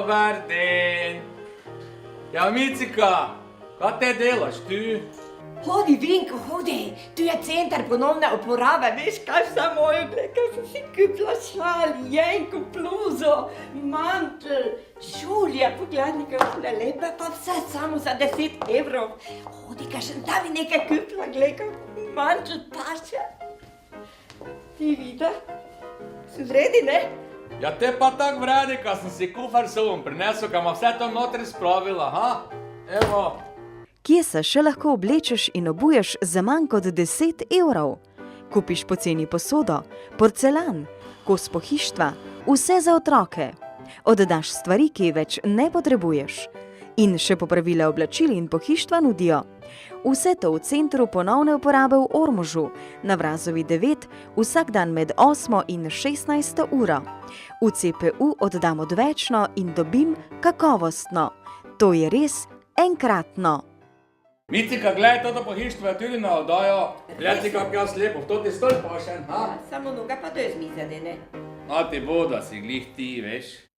Dobar den. Ja, Micika, kaj te delaš tu? Hodi, Vinko, hodi, tu je center ponovne uporabe, veš kaj vse moje obleke, sem si kupila šal, jenko, bluzo, mantel, šulje, pogledaj, kakšne lepe, pa vse samo za 10 evrov. Hodi, kaj sem tam nekaj kupila, gledaj, mantel paše. Ti vidi, si vredi, ne? Ja, te pa tak vredi, ka sem si kufar sobom prinesel, ka ma vse to notri spravila, ha? Evo. Kje se še lahko oblečeš in obuješ za manj kot 10 evrov? Kupiš poceni posodo, porcelan, kos pohištva, vse za otroke. Oddaš stvari, ki več ne potrebuješ. In še popravile oblačil in pohištva nudijo. Vse to v centru ponovne uporabe v Ormožu, na Vrazovi 9, vsak dan med 8 in 16 uro. V CPU oddam odvečno in dobim kakovostno. To je res enkratno. Micika, gledaj, toto pohištvo je tudi na oddajo. Gledaj, kak jaz lepo, v to ti stol pošen, ha? Samo noga pa to je zmizane, ne? A ti bo, da si glih ti, veš.